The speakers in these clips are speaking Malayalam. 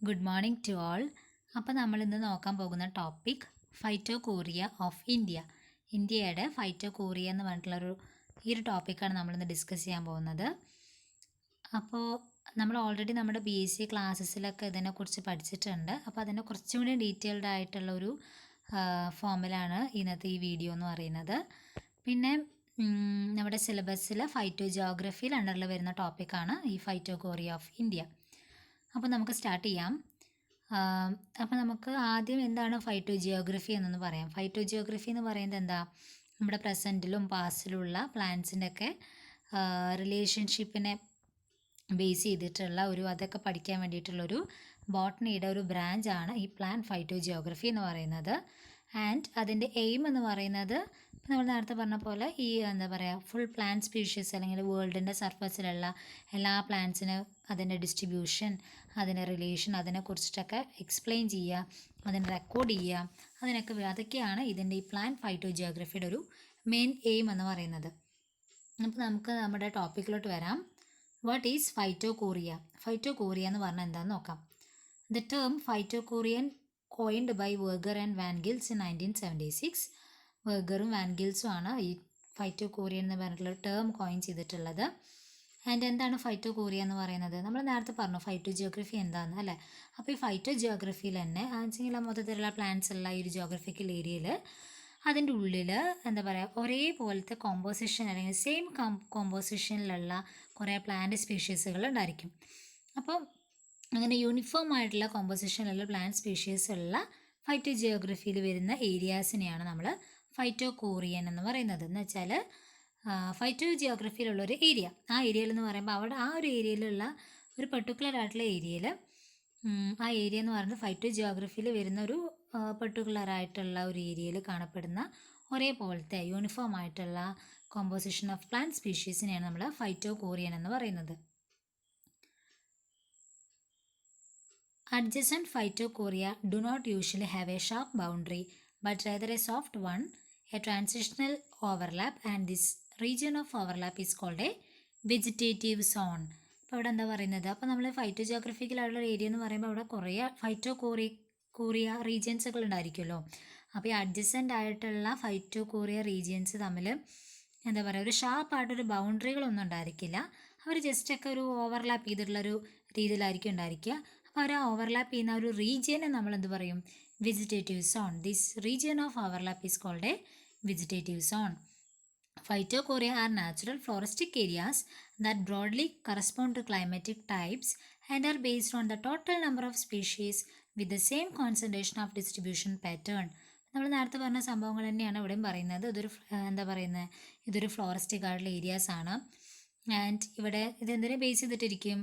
Good morning to all. അപ്പോൾ നമ്മൾ ഇന്ന് നോക്കാൻ പോകുന്ന ടോപ്പിക് ഫൈറ്റോകോറിയ ഓഫ് ഇന്ത്യ. ഇന്ത്യയുടെ ഫൈറ്റോകോറിയ എന്ന് പറഞ്ഞിട്ടുള്ളൊരു ഈ ഒരു ടോപ്പിക്കാണ് നമ്മളിന്ന് ഡിസ്കസ് ചെയ്യാൻ പോകുന്നത്. അപ്പോൾ നമ്മൾ ഓൾറെഡി നമ്മുടെ BSc ക്ലാസ്സസിലൊക്കെ ഇതിനെക്കുറിച്ച് പഠിച്ചിട്ടുണ്ട്. അപ്പോൾ അതിനെ കുറച്ചും കൂടി ഡീറ്റെയിൽഡ് ആയിട്ടുള്ളൊരു ഫോമിലാണ് ഇന്നത്തെ ഈ വീഡിയോ എന്ന് പറയുന്നത്. പിന്നെ നമ്മുടെ സിലബസിൽ ഫൈറ്റോ ജിയോഗ്രഫിയിൽ അണ്ടറിൽ വരുന്ന ടോപ്പിക്കാണ് ഈ ഫൈറ്റോകോറിയ ഓഫ് ഇന്ത്യ. അപ്പോൾ നമുക്ക് സ്റ്റാർട്ട് ചെയ്യാം. അപ്പോൾ നമുക്ക് ആദ്യം എന്താണ് ഫൈറ്റോ ജിയോഗ്രഫി എന്നൊന്ന് പറയാം. ഫൈറ്റോ ജിയോഗ്രഫി എന്ന് പറയുന്നത് എന്താ, നമ്മുടെ പ്രസൻറ്റിലും പാസ്റ്റിലുള്ള പ്ലാന്റ്സിൻ്റെ ഒക്കെ റിലേഷൻഷിപ്പിനെ ബേസ് ചെയ്തിട്ടുള്ള അതൊക്കെ പഠിക്കാൻ വേണ്ടിയിട്ടുള്ളൊരു ബോട്ടണിയുടെ ഒരു ബ്രാഞ്ചാണ് ഈ പ്ലാന്റ് ഫൈറ്റോ ജിയോഗ്രഫി എന്ന് പറയുന്നത്. ആൻഡ് അതിൻ്റെ എയിം എന്ന് പറയുന്നത് ഇപ്പോൾ നമ്മൾ നേരത്തെ പറഞ്ഞ പോലെ ഈ എന്താ പറയുക ഫുൾ പ്ലാന്റ് സ്പീഷീസ് അല്ലെങ്കിൽ വേൾഡിൻ്റെ സർഫസിലുള്ള എല്ലാ പ്ലാന്റ്സിനും അതിൻ്റെ ഡിസ്ട്രിബ്യൂഷൻ, അതിൻ്റെ റിലേഷൻ, അതിനെക്കുറിച്ചിട്ടൊക്കെ എക്സ്പ്ലെയിൻ ചെയ്യുക, അതിനെ റെക്കോർഡ് ചെയ്യുക, അതൊക്കെയാണ് ഇതിൻ്റെ ഈ പ്ലാന്റ് ഫൈറ്റോ ജിയോഗ്രഫിയുടെ ഒരു മെയിൻ എയിം എന്ന് പറയുന്നത്. അപ്പോൾ നമുക്ക് നമ്മുടെ ടോപ്പിക്കിലോട്ട് വരാം. What is ഫൈറ്റോകോറിയ? ഫൈറ്റോകോറിയ എന്ന് പറഞ്ഞാൽ എന്താണെന്ന് നോക്കാം. The term phytochorion coined by Wager and Vangils in 1976. വേഗറും വാൻഗിൽസും ആണ് ഈ ഫൈറ്റോകോറിയൻ എന്ന് പറഞ്ഞിട്ടുള്ള ടേം കോയിൻ ചെയ്തിട്ടുള്ളത്. ആൻഡ് എന്താണ് ഫൈറ്റോകോറിയ എന്ന് പറയുന്നത്? നമ്മൾ നേരത്തെ പറഞ്ഞു ഫൈറ്റോ ജിയോഗ്രഫി എന്താണെന്ന് അല്ലേ. അപ്പോൾ ഈ ഫൈറ്റോ ജിയോഗ്രഫിയിൽ തന്നെ ആണെങ്കിൽ മൊത്തത്തിലുള്ള പ്ലാന്റ്സ് ഉള്ള ഈ ഒരു ജിയോഗ്രഫിക്കൽ ഏരിയയിൽ അതിൻ്റെ ഉള്ളിൽ എന്താ പറയുക ഒരേപോലത്തെ കോമ്പോസിഷൻ അല്ലെങ്കിൽ സെയിം കോമ്പോസിഷനിലുള്ള കുറേ പ്ലാന്റ് സ്പീഷീസുകൾ ഉണ്ടായിരിക്കും. അപ്പോൾ അങ്ങനെ യൂണിഫോം ആയിട്ടുള്ള കോമ്പോസിഷനിലുള്ള പ്ലാന്റ് സ്പീഷീസ് ഉള്ള ഫൈറ്റോ ജിയോഗ്രഫിയിൽ വരുന്ന ഏരിയാസിനെയാണ് നമ്മൾ ഫൈറ്റോകോറിയൻ എന്ന് പറയുന്നത്. എന്ന് വെച്ചാൽ ഫൈറ്റോ ജിയോഗ്രഫിയിലുള്ളൊരു ഏരിയ, ആ ഏരിയയിൽ എന്ന് പറയുമ്പോൾ അവിടെ ആ ഒരു ഏരിയയിലുള്ള ഒരു പെർട്ടിക്കുലർ ആയിട്ടുള്ള ഏരിയയിൽ ആ ഏരിയ എന്ന് പറയുന്നത് ഫൈറ്റോ ജിയോഗ്രഫിയിൽ വരുന്ന ഒരു പെർട്ടിക്കുലർ ആയിട്ടുള്ള ഒരു ഏരിയയിൽ കാണപ്പെടുന്ന ഒരേപോലത്തെ യൂണിഫോം ആയിട്ടുള്ള കോമ്പോസിഷൻ ഓഫ് പ്ലാന്റ് സ്പീഷീസിനെയാണ് നമ്മൾ ഫൈറ്റോകോറിയൻ എന്ന് പറയുന്നത്. Adjacent Phytochoria do not usually have a sharp boundary, but rather a soft one, a transitional overlap, and this region of overlap is called a vegetative zone. അപ്പോൾ അവിടെ എന്താ പറയുന്നത്, അപ്പോൾ നമ്മൾ ഫൈറ്റോ ജിയോഗ്രഫിക്കലായിട്ടുള്ള ഏരിയ എന്ന് പറയുമ്പോൾ അവിടെ കുറേ ഫൈറ്റോകോറിയ റീജിയൻസുകൾ ഉണ്ടായിരിക്കുമല്ലോ. അപ്പോൾ ഈ അഡ്ജസൻ്റ് ആയിട്ടുള്ള ഫൈറ്റോകോറിയ റീജിയൻസ് തമ്മിൽ എന്താ പറയുക ഒരു ഷാർപ്പായിട്ടൊരു ബൗണ്ടറികളൊന്നും ഉണ്ടായിരിക്കില്ല. അവർ ജസ്റ്റൊക്കെ ഒരു ഓവർലാപ്പ് ചെയ്തിട്ടുള്ളൊരു രീതിയിലായിരിക്കും ഉണ്ടായിരിക്കുക. അപ്പോൾ അവർ ഓവർലാപ്പ് ചെയ്യുന്ന ഒരു റീജിയനെ നമ്മൾ എന്ത് പറയും? Vegetative zone. This region of overlap is called a vegetative zone. Phytochoria are natural floristic areas that broadly correspond to climatic types and are based on the total number of species with the same concentration of distribution pattern. നമ്മൾ നേരത്തെ പറഞ്ഞ സംഭവങ്ങൾ തന്നെയാണ് ഇവിടെയും പറയുന്നത്. ഇതൊരു ഫ്ലോറിസ്റ്റിക് ആയിട്ടുള്ള ഏരിയാസ് ആണ്. ആൻഡ് ഇവിടെ ഇതെന്തിനെ ബേസ് ചെയ്തിട്ടിരിക്കും?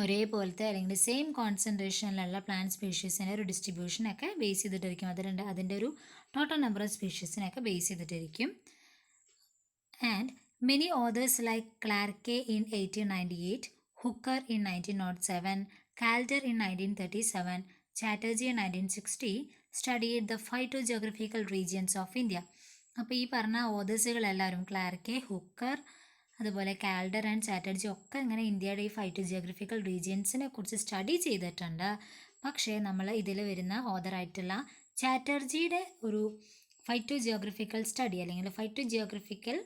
ഒരേപോലത്തെ അല്ലെങ്കിൽ സെയിം കോൺസെൻട്രേഷനിലുള്ള പ്ലാന്റ് സ്പീഷീസിൻ്റെ ഒരു ഡിസ്ട്രിബ്യൂഷനൊക്കെ ബേസ് ചെയ്തിട്ടിരിക്കും. അതിൻ്റെ ഒരു ടോട്ടൽ നമ്പർ ഓഫ് സ്പീഷീസിനൊക്കെ ബേസ് ചെയ്തിട്ടിരിക്കും. And many authors like Clarke in 1898, Hooker in 1907, Calder in 1937, Chatterjee in 1960 studied the phytogeographical regions of India. അപ്പോൾ ഈ പറഞ്ഞ ഓതേഴ്സുകളെല്ലാവരും ക്ലാർക്കെ, ഹുക്കർ, അതുപോലെ കാൽഡർ ആൻഡ് ചാറ്റർജി ഒക്കെ ഇങ്ങനെ ഇന്ത്യയുടെ ഈ ഫൈറ്റോ ജിയോഗ്രഫിക്കൽ റീജിയൻസിനെ കുറിച്ച് സ്റ്റഡി ചെയ്തിട്ടുണ്ട്. പക്ഷേ നമ്മൾ ഇതിൽ വരുന്ന ഓതറായിട്ടുള്ള ചാറ്റർജിയുടെ ഒരു ഫൈറ്റോ ജിയോഗ്രഫിക്കൽ സ്റ്റഡി അല്ലെങ്കിൽ phyto geographical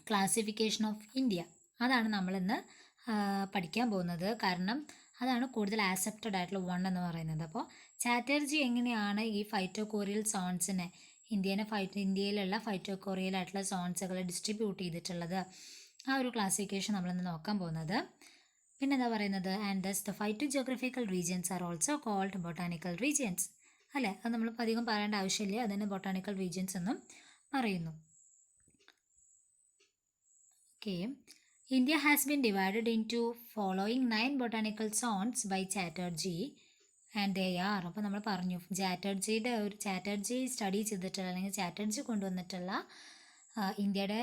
classification of India അതാണ് നമ്മളിന്ന് പഠിക്കാൻ പോകുന്നത്. കാരണം അതാണ് കൂടുതൽ ആക്സെപ്റ്റഡ് ആയിട്ടുള്ള വൺ എന്ന് പറയുന്നത്. അപ്പോൾ ചാറ്റർജി എങ്ങനെയാണ് ഈ ഫൈറ്റോകോറിയൽ സോൺസിനെ ഇന്ത്യയിലുള്ള ഫൈറ്റോകോറിയലായിട്ടുള്ള സോൺസുകളെ ഡിസ്ട്രിബ്യൂട്ട് ചെയ്തിട്ടുള്ളത്, ആ ഒരു ക്ലാസിഫിക്കേഷൻ നമ്മളിന്ന് നോക്കാൻ പോകുന്നത്. പിന്നെ എന്താ പറയുന്നത്, and thus the phytogeographical regions are also called botanical regions അല്ലേ. അത് നമ്മളിപ്പോൾ അധികം പറയേണ്ട ആവശ്യമില്ല, അതിന് ബൊട്ടാണിക്കൽ റീജിയൻസ് എന്നും പറയുന്നു. Okay, India has been divided into following 9 botanical zones by Chatterjee and they are, അപ്പോൾ നമ്മൾ പറഞ്ഞു ചാറ്റർജി സ്റ്റഡി ചെയ്തിട്ടുള്ള അല്ലെങ്കിൽ ചാറ്റർജി കൊണ്ടുവന്നിട്ടുള്ള ഇന്ത്യയുടെ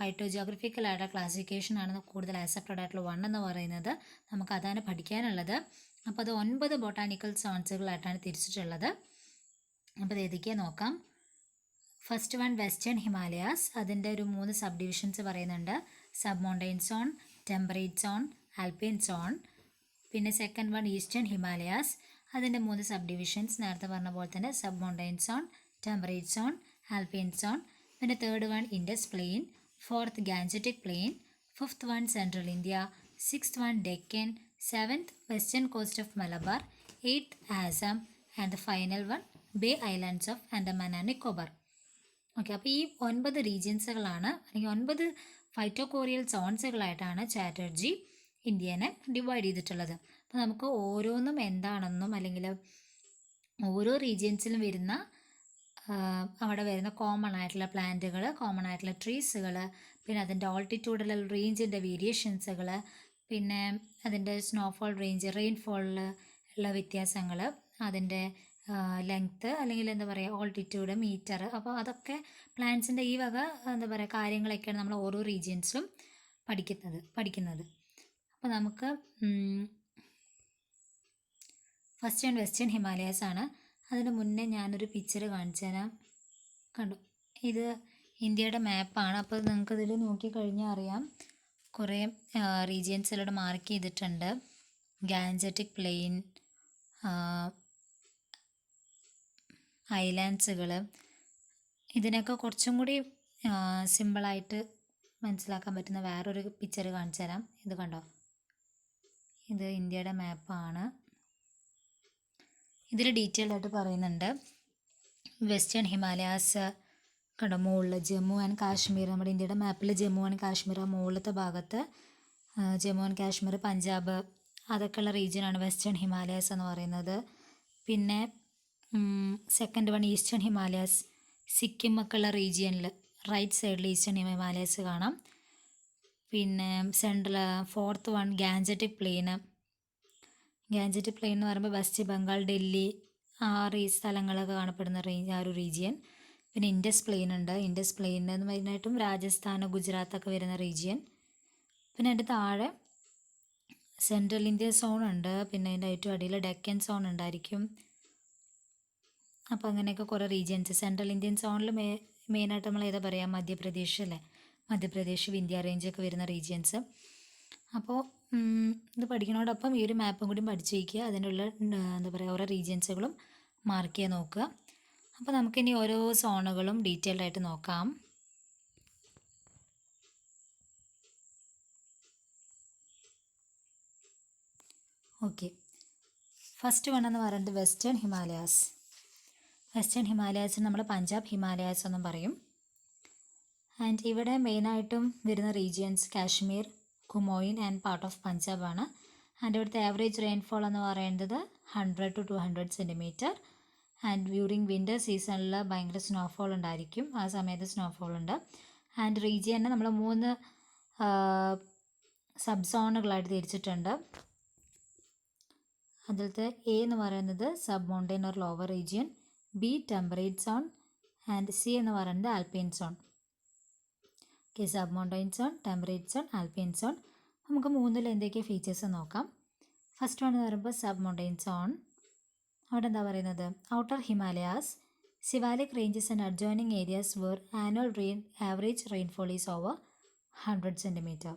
ഫൈറ്റോ ജിയോഗ്രഫിക്കലായിട്ടുള്ള ക്ലാസിഫിക്കേഷൻ ആണ് കൂടുതൽ ആക്സെപ്റ്റഡ് ആയിട്ടുള്ള വൺ എന്ന് പറയുന്നത്. നമുക്ക് അതാണ് പഠിക്കാനുള്ളത്. അപ്പോൾ അത് 9 ബൊട്ടാണിക്കൽ സോൺസുകളായിട്ടാണ് തിരിച്ചിട്ടുള്ളത്. അപ്പോൾ ഇത് ഏതൊക്കെയാണ് നോക്കാം. First one western Himalayas. അതിൻ്റെ ഒരു 3 സബ് ഡിവിഷൻസ് പറയുന്നുണ്ട്. Sub mountain zone, temperate zone, alpine zone. പിന്നെ സെക്കൻഡ് വൺ ഈസ്റ്റേൺ ഹിമാലയാസ്, അതിൻ്റെ 3 സബ് ഡിവിഷൻസ് നേരത്തെ പറഞ്ഞ പോലെ തന്നെ sub mountain zone, temperate zone, alpine zone. പിന്നെ third one Indus plain, fourth Gangetic plain, fifth one central India, sixth one Deccan, seventh western coast of Malabar, eighth Assam and the final one bay islands of Andaman and Nicobar. Okay, അപ്പോൾ ഈ 9 റീജിയൻസുകളാണ് അല്ലെങ്കിൽ 9 ഫൈറ്റോകോറിയൽ സോൺസുകളായിട്ടാണ് ചാറ്റർജി ഇന്ത്യനെ ഡിവൈഡ് ചെയ്തിട്ടുള്ളത്. അപ്പോൾ നമുക്ക് ഓരോന്നും എന്താണെന്നും അല്ലെങ്കിൽ ഓരോ റീജിയൻസിലും വരുന്ന അവിടെ വരുന്ന കോമൺ ആയിട്ടുള്ള പ്ലാന്റുകൾ, കോമൺ ആയിട്ടുള്ള ട്രീസുകൾ, പിന്നെ അതിൻ്റെ ഓൾട്ടിറ്റ്യൂഡൽ റേഞ്ചിൻ്റെ വേരിയേഷൻസുകൾ, പിന്നെ അതിൻ്റെ സ്നോഫോൾ റേഞ്ച്, റെയിൻഫോളിൽ ഉള്ള വ്യത്യാസങ്ങൾ, അതിൻ്റെ ലെങ്ത്ത് അല്ലെങ്കിൽ എന്താ പറയുക ഓൾട്ടിറ്റ്യൂഡ്, മീറ്റർ. അപ്പോൾ അതൊക്കെ പ്ലാന്റ്സിൻ്റെ ഈ വക എന്താ പറയുക കാര്യങ്ങളൊക്കെയാണ് നമ്മൾ ഓരോ റീജിയൻസിലും പഠിക്കുന്നത്. അപ്പോൾ നമുക്ക് ഫസ്റ്റ് ആൻഡ് വെസ്റ്റേൺ ഹിമാലയാസ് ആണ്. അതിന് മുന്നേ ഞാനൊരു പിക്ചർ കാണിച്ചു തരാം. കണ്ടു, ഇത് ഇന്ത്യയുടെ മാപ്പാണ്. അപ്പോൾ നിങ്ങൾക്കിതിൽ നോക്കിക്കഴിഞ്ഞാൽ അറിയാം കുറേ റീജിയൻസിലൂടെ മാർക്ക് ചെയ്തിട്ടുണ്ട്. ഗാൻജറ്റിക് പ്ലെയിൻ, ഐലാൻഡ്സുകൾ. ഇതിനൊക്കെ കുറച്ചും കൂടി സിമ്പിളായിട്ട് മനസ്സിലാക്കാൻ പറ്റുന്ന വേറൊരു പിക്ചർ കാണിച്ചു തരാം. ഇത് കണ്ടോ, ഇത് ഇന്ത്യയുടെ മാപ്പാണ്. ഇതിൽ ഡീറ്റെയിൽഡ് ആയിട്ട് പറയുന്നുണ്ട്. വെസ്റ്റേൺ ഹിമാലയാസ് കണ്ടോ, മുകളിൽ ജമ്മു ആൻഡ് കാശ്മീർ, നമ്മുടെ ഇന്ത്യയുടെ മാപ്പിൽ ജമ്മു ആൻഡ് കാശ്മീർ ആ മുകളിലത്തെ ഭാഗത്ത് ജമ്മു ആൻഡ് കാശ്മീർ, പഞ്ചാബ് അതൊക്കെയുള്ള റീജിയനാണ് വെസ്റ്റേൺ ഹിമാലയാസ് എന്ന് പറയുന്നത്. പിന്നെ second one eastern Himalayas, Sikkim ഒക്കെ ഉള്ള റീജിയനിൽ റൈറ്റ് സൈഡിൽ ഈസ്റ്റേൺ ഹിമാലയാസ് കാണാം. പിന്നെ fourth one Gangetic plain. Gangetic plain എന്ന് പറയുമ്പോൾ വെസ്റ്റ് ബംഗാൾ, ഡൽഹി ഈ സ്ഥലങ്ങളൊക്കെ കാണപ്പെടുന്ന ആ ഒരു റീജിയൻ. പിന്നെ ഇൻഡസ് പ്ലെയിൻ ഉണ്ട്. ഇൻഡസ് പ്ലെയിൻ എന്ന് മെയിനായിട്ടും രാജസ്ഥാൻ, ഗുജറാത്തൊക്കെ വരുന്ന റീജിയൻ. പിന്നെ അതിൻ്റെ താഴെ സെൻട്രൽ ഇന്ത്യ സോൺ ഉണ്ട്. പിന്നെ അതിൻ്റെ ഏറ്റവും അടിയിൽ ഡെക്കൻ സോൺ ഉണ്ടായിരിക്കും. അപ്പോൾ അങ്ങനെയൊക്കെ കുറേ റീജിയൻസ്. സെൻട്രൽ ഇന്ത്യൻ സോണിൽ മെയിനായിട്ട് നമ്മൾ ഏതാ പറയുക, മധ്യപ്രദേശ് അല്ലേ, മധ്യപ്രദേശ്, വിന്ധ്യ റേഞ്ചൊക്കെ വരുന്ന റീജിയൻസ്. അപ്പോൾ ഇത് പഠിക്കുന്നതോടൊപ്പം ഈ ഒരു മാപ്പും കൂടി പഠിച്ചു വയ്ക്കുക. അതിനുള്ള എന്താ പറയുക ഓരോ റീജിയൻസുകളും മാർക്ക് ചെയ്യാൻ നോക്കുക. അപ്പോൾ നമുക്കിനി ഓരോ സോണുകളും ഡീറ്റെയിൽഡ് ആയിട്ട് നോക്കാം. ഓക്കെ, ഫസ്റ്റ് വൺ എന്ന് പറയുന്നത് വെസ്റ്റേൺ ഹിമാലയാസ്. വെസ്റ്റേൺ ഹിമാലയാസിന് നമ്മൾ പഞ്ചാബ് ഹിമാലയാസ് എന്നും പറയും. ആൻഡ് ഇവിടെ മെയിനായിട്ടും വരുന്ന regions Kashmir, Kumaon and part of Punjab ആണ്. ആൻഡ് ഇവിടുത്തെ ആവറേജ് റെയിൻഫോൾ എന്ന് പറയുന്നത് 100 to 200 centimetre. And during winter സീസണിൽ ഭയങ്കര സ്നോഫോൾ ഉണ്ടായിരിക്കും. ആ സമയത്ത് സ്നോഫോൾ ഉണ്ട്. ആൻഡ് റീജിയനെ നമ്മൾ 3 സബ് സോണുകളായിട്ട് തിരിച്ചിട്ടുണ്ട്. അതിലത്തെ എ എന്ന് പറയുന്നത് sub mountain or lower region, B temperate zone and C എന്ന് പറയുന്നത് alpine zone. Okay, sub mountain zone, temperate zone, alpine zone. നമുക്ക് 3 എന്തൊക്കെ ഫീച്ചേഴ്സ് നോക്കാം. ഫസ്റ്റ് വൺ എന്ന് പറയുമ്പോൾ സബ് മൗണ്ടൈൻ സോൺ. അവിടെ എന്താ പറയുന്നത്, outer Himalayas, Siwalik ranges and adjoining areas where annual average rainfall is over 100 centimetre.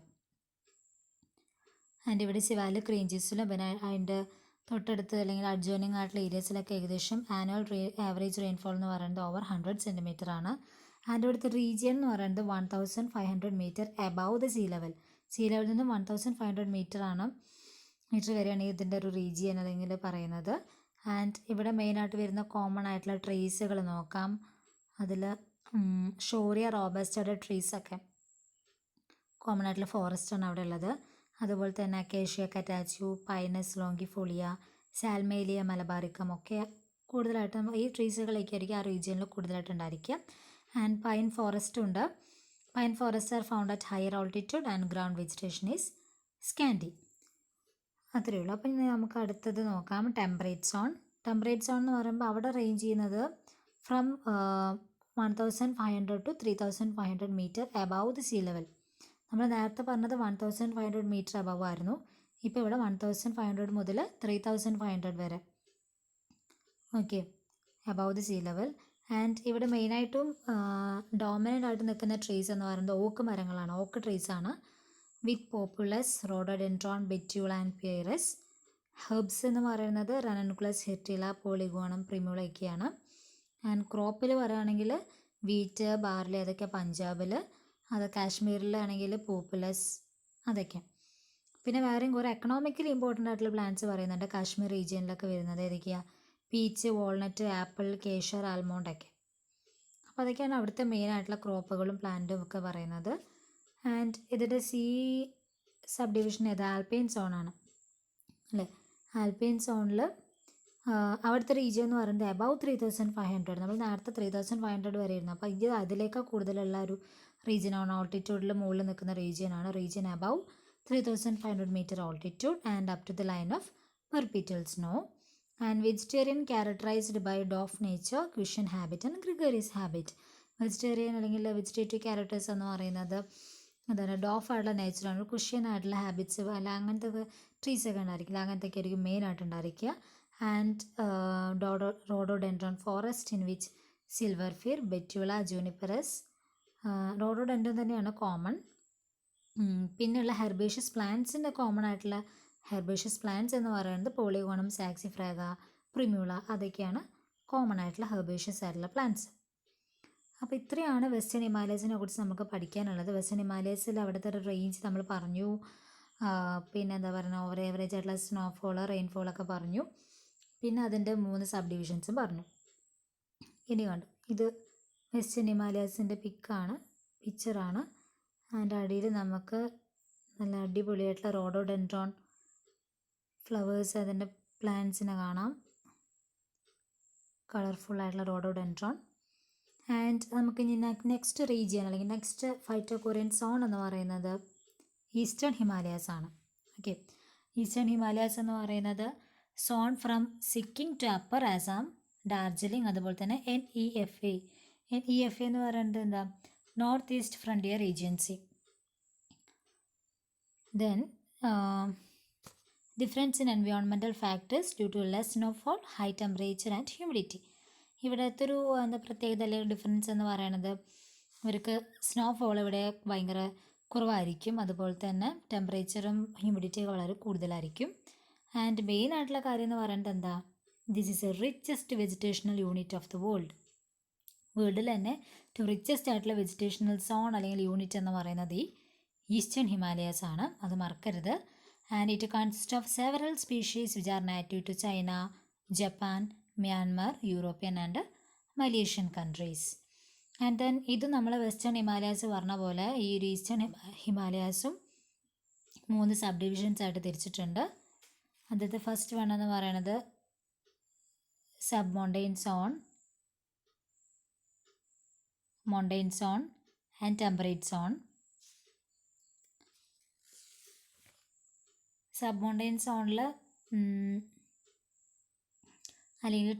And ഇവിടെ സിവാലിക് റേഞ്ചസിലും പിന്നെ അതിൻ്റെ തൊട്ടടുത്ത് അല്ലെങ്കിൽ അഡ്ജോയിനിങ് ആയിട്ടുള്ള ഏരിയസിലൊക്കെ ഏകദേശം ആനുവൽ ആവറേജ് റെയിൻഫോൾ എന്ന് പറയുന്നത് ഓവർ 100 സെൻറ്റിമീറ്റർ ആണ്. ആൻഡ് ഇവിടുത്തെ റീജിയൻ എന്ന് പറയുന്നത് 1500 metre above the sea level. Sea ലെവലിൽ നിന്ന് 1500 മീറ്റർ വരെയാണ് ഇതിൻ്റെ ഒരു റീജിയൻ അല്ലെങ്കിൽ പറയുന്നത്. ആൻഡ് ഇവിടെ മെയിനായിട്ട് വരുന്ന കോമൺ ആയിട്ടുള്ള ട്രീസുകൾ നോക്കാം. അതിൽ ഷോറിയ റോബസ്റ്റയുടെ ട്രീസൊക്കെ കോമൺ ആയിട്ടുള്ള ഫോറസ്റ്റാണ് അവിടെ ഉള്ളത്. അതുപോലെ തന്നെ അക്കേഷ്യ, കറ്റാച്ചു, പൈനസ് ലോംഗിഫോളിയ, സാൽമേലിയ മലബാറിക്കം ഒക്കെ കൂടുതലായിട്ടും ഈ ട്രീസുകളൊക്കെ ആയിരിക്കും ആ റീജിയനിൽ കൂടുതലായിട്ട് ഉണ്ടായിരിക്കുക. ആൻഡ് പൈൻ ഫോറസ്റ്റ് ഉണ്ട്. Pine forest are found at higher altitude and ground vegetation is scanty. അത്രയേ ഉള്ളൂ. അപ്പം ഇനി നമുക്ക് അടുത്തത് നോക്കാം, ടെമ്പറേറ്റ് സോൺ. ടെമ്പറേറ്റ് സോൺ എന്ന് പറയുമ്പോൾ അവിടെ റേഞ്ച് ചെയ്യുന്നത് from 1500 to 3500 metre above the sea level. നമ്മൾ നേരത്തെ പറഞ്ഞത് 1500 മീറ്റർ എബവ് ആയിരുന്നു. ഇപ്പോൾ ഇവിടെ 1500 മുതൽ 3500 വരെ. Okay, above the sea level. And ഇവിടെ മെയിനായിട്ടും ഡോമിനൻ്റ് ആയിട്ട് നിൽക്കുന്ന ട്രീസ് എന്ന് പറയുന്നത് ഓക്ക് മരങ്ങളാണ്, ഓക്ക് ട്രീസാണ്. വിത്ത് പോപ്പുലസ്, റോഡോഡെൻഡ്രോൺ, ബെറ്റ്യൂൾ ആൻഡ് പിയറസ്. ഹെർബ്സ് എന്ന് പറയുന്നത് റനൻകുലസ്, ഹിർട്ടില, പോളിഗോണം, പ്രിമുള ഒക്കെയാണ്. ആൻഡ് ക്രോപ്പിൽ പറയുകയാണെങ്കിൽ വീറ്റ്, ബാർലി അതൊക്കെ പഞ്ചാബിൽ, അത് കാശ്മീരിലാണെങ്കിൽ പോപ്പുലസ് അതൊക്കെ. പിന്നെ വേറെയും കുറേ എക്കണോമിക്കലി ഇമ്പോർട്ടൻ്റ് ആയിട്ടുള്ള പ്ലാന്റ്സ് പറയുന്നുണ്ട് കാശ്മീർ റീജിയനിലൊക്കെ വരുന്നത്. ഏതൊക്കെയാണ്? പീച്ച്, വാൾനട്ട്, ആപ്പിൾ, കേഷർ, ആൽമോണ്ട് ഒക്കെ. അപ്പോൾ അതൊക്കെയാണ് അവിടുത്തെ മെയിൻ ആയിട്ടുള്ള ക്രോപ്പുകളും പ്ലാന്റും ഒക്കെ പറയുന്നത്. ആൻഡ് ഇതിൻ്റെ സബ് ഡിവിഷൻ ഏത്? ആൽപൈൻ സോണാണ് അല്ലേ? ആൽപൈൻ സോണിൽ അവിടുത്തെ റീജിയൻ എന്ന് പറയുന്നത് അബവ് 3500. നമ്മൾ നേരത്തെ 3500 വരെ ആയിരുന്നു. അപ്പോൾ ഇത് അതിലേക്കാൾ കൂടുതലുള്ള ഒരു റീജിയനാണ്. ഓൾട്ടിറ്റ്യൂഡിൽ മുകളിൽ നിൽക്കുന്ന റീജിയനാണ്. Region above 3500 metre altitude and up to the line of perpetual snow. And vegetarian characterised by dwarf nature, cushion habit and gregarious habit. Vegetarian അല്ലെങ്കിൽ വെജിറ്റേറ്റീവ് ക്യാരക്ടേഴ്സ് എന്ന് പറയുന്നത് എന്താണ്? ഡോഫ് ആയിട്ടുള്ള നേച്ചറാണ്. ക്വിഷ്യൻ ആയിട്ടുള്ള ഹാബിറ്റ്സ് അല്ല അങ്ങനത്തെ ട്രീസൊക്കെ ഉണ്ടായിരിക്കില്ല, അങ്ങനത്തെയൊക്കെ ആയിരിക്കും മെയിനായിട്ട് ഉണ്ടായിരിക്കുക. And rhododendron forest in which silver fir, betula, juniperus, rhododendron തന്നെയാണ് കോമൺ. പിന്നെയുള്ള ഹെർബേഷ്യസ് പ്ലാന്റ്സിൻ്റെ കോമൺ ആയിട്ടുള്ള ഹെർബേഷ്യസ് പ്ലാന്റ്സ് എന്ന് പറയുന്നത് പോളിഗോണം, സാക്സിഫ്രാഗ, പ്രിമ്യൂള അതൊക്കെയാണ് കോമൺ ആയിട്ടുള്ള ഹെർബേഷ്യസ് ആയിട്ടുള്ള പ്ലാന്റ്സ്. അപ്പോൾ ഇത്രയാണ് വെസ്റ്റേൺ ഹിമാലയസിനെ കുറിച്ച് നമുക്ക് പഠിക്കാനുള്ളത്. വെസ്റ്റേൺ ഹിമാലയസിൽ അവിടുത്തെ ഒരു റേഞ്ച് നമ്മൾ പറഞ്ഞു. പിന്നെ എന്താ പറയുക, ഓവർ ഏവറേജ് ആയിട്ടുള്ള സ്നോഫോൾ, റെയിൻഫോളൊക്കെ പറഞ്ഞു. പിന്നെ അതിൻ്റെ 3 സബ് ഡിവിഷൻസും പറഞ്ഞു. ഇനി കണ്ടു, ഇത് വെസ്റ്റേൺ ഹിമാലയസിൻ്റെ പിക്ചറാണ്. അതിൻ്റെ അടിയിൽ നമുക്ക് നല്ല അടിപൊളിയായിട്ടുള്ള റോഡോഡെൻഡ്രോൺ ഫ്ലവേഴ്സ്, അതിൻ്റെ പ്ലാന്റ്സിനെ കാണാം, കളർഫുൾ ആയിട്ടുള്ള റോഡോഡെൻഡ്രോൺ. ആൻഡ് നമുക്ക് ഇനി നെക്സ്റ്റ് റീജിയൻ അല്ലെങ്കിൽ നെക്സ്റ്റ് ഫൈറ്റോകോറിയൻ സോൺ എന്ന് പറയുന്നത് ഈസ്റ്റേൺ ഹിമാലയാസ് ആണ്. ഓക്കെ, ഈസ്റ്റേൺ ഹിമാലയാസ് എന്ന് പറയുന്നത് zone from Sikkim to upper Assam, Darjeeling, അതുപോലെ തന്നെ NEFA എന്ന് പറയുന്നത് എന്താ? North east frontier agency. Then difference in environmental factors due to less snowfall, high temperature and humidity. ഇവിടുത്തെ ഒരു എന്താ പ്രത്യേകത അല്ലെങ്കിൽ ഡിഫറൻസ് എന്ന് പറയുന്നത് ഇവർക്ക് സ്നോഫോൾ ഇവിടെ ഭയങ്കര കുറവായിരിക്കും, അതുപോലെ തന്നെ ടെമ്പറേച്ചറും ഹ്യൂമിഡിറ്റിയൊക്കെ വളരെ കൂടുതലായിരിക്കും. ആൻഡ് മെയിൻ ആയിട്ടുള്ള കാര്യം എന്ന് പറയുന്നത് എന്താ? This is a richest vegetational unit of the world. വേൾഡിൽ തന്നെ റിച്ചസ്റ്റ് ആയിട്ടുള്ള വെജിറ്റേഷണൽ സോൺ അല്ലെങ്കിൽ യൂണിറ്റ് എന്ന് പറയുന്നത് ഈ ഈസ്റ്റേൺ ഹിമാലയാസ് ആണ്, അത് മറക്കരുത്. And it consist of several species which are native to China, Japan, Myanmar, European and Malaysian countries. And then ഇത് നമ്മൾ വെസ്റ്റേൺ ഹിമാലയാസ് പറഞ്ഞ പോലെ ഈ ഒരു ഈസ്റ്റേൺ ഹിമാലയാസും 3 സബ് ഡിവിഷൻസ് ആയിട്ട് തിരിച്ചിട്ടുണ്ട്. ആദ്യത്തെ ഫസ്റ്റ് വൺ എന്ന് പറയുന്നത് sub mountain zone and temperate zone. Sub mountain സോണിൽ അല്ലെങ്കിൽ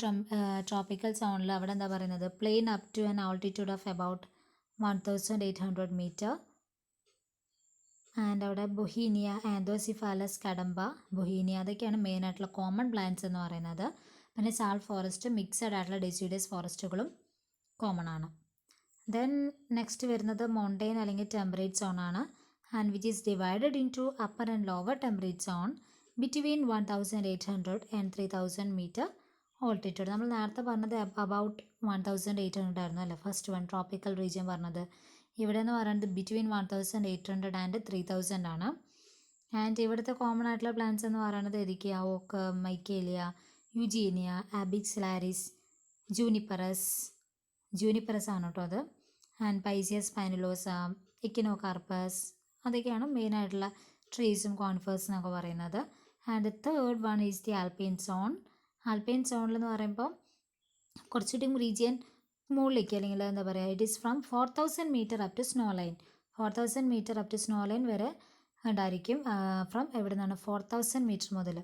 ട്രോപ്പിക്കൽ സോണിൽ അവിടെ എന്താ പറയുന്നത്? Plain up to an altitude of about 1800 metre. And അവിടെ ബൊഹീനിയ, ആന്തോസിഫാലസ്, കടമ്പ, ബൊഹീനിയ അതൊക്കെയാണ് മെയിനായിട്ടുള്ള കോമൺ പ്ലാന്റ്സ് എന്ന് പറയുന്നത്. പിന്നെ സാൾ ഫോറസ്റ്റ്, മിക്സഡ് ആയിട്ടുള്ള ഡെസിഡസ് ഫോറസ്റ്റുകളും കോമൺ ആണ്. ദെൻ നെക്സ്റ്റ് വരുന്നത് മൗണ്ടെയിൻ അല്ലെങ്കിൽ ടെമ്പറേറ്റ് സോൺ ആണ്. And which is divided into upper and lower temperate zone between 1800 and 3000 metre altitude. നമ്മൾ നേരത്തെ പറഞ്ഞത് അബൌട്ട് 1800 ആയിരുന്നു അല്ലേ, ഫസ്റ്റ് വൺ ട്രോപ്പിക്കൽ റീജിയൻ പറഞ്ഞത്. ഇവിടെ എന്ന് പറയുന്നത് ബിറ്റ്വീൻ 1800 ആൻഡ് 3000 ആണ്. ആൻഡ് ഇവിടുത്തെ കോമൺ ആയിട്ടുള്ള പ്ലാന്റ്സ് എന്ന് പറയുന്നത് ഏതൊക്കെയാ? ഓക്ക്, മൈക്കേലിയ, യുജീനിയ, ആബിക്സിലാരിസ്, ജൂനിപ്പറസ് ആണ് കേട്ടോ അത്. ആൻഡ് പൈസിയസ് പൈനുലോസ, എക്കിനോകാർപ്പസ് അതൊക്കെയാണ് മെയിനായിട്ടുള്ള ട്രീസും കോൺഫേഴ്സ് എന്നൊക്കെ പറയുന്നത്. And third one is the alpine zone. Alpine സോണിലെന്ന് പറയുമ്പോൾ കുറച്ചുകൂടി റീജിയൻ മുകളിലേക്ക് അല്ലെങ്കിൽ എന്താ പറയുക, it is from 4000 metre up to snow line. 4000 metre up to snow line വരെ ഉണ്ടായിരിക്കും. ഫ്രം എവിടെ നിന്നാണ്? 4000 മീറ്റർ മുതൽ.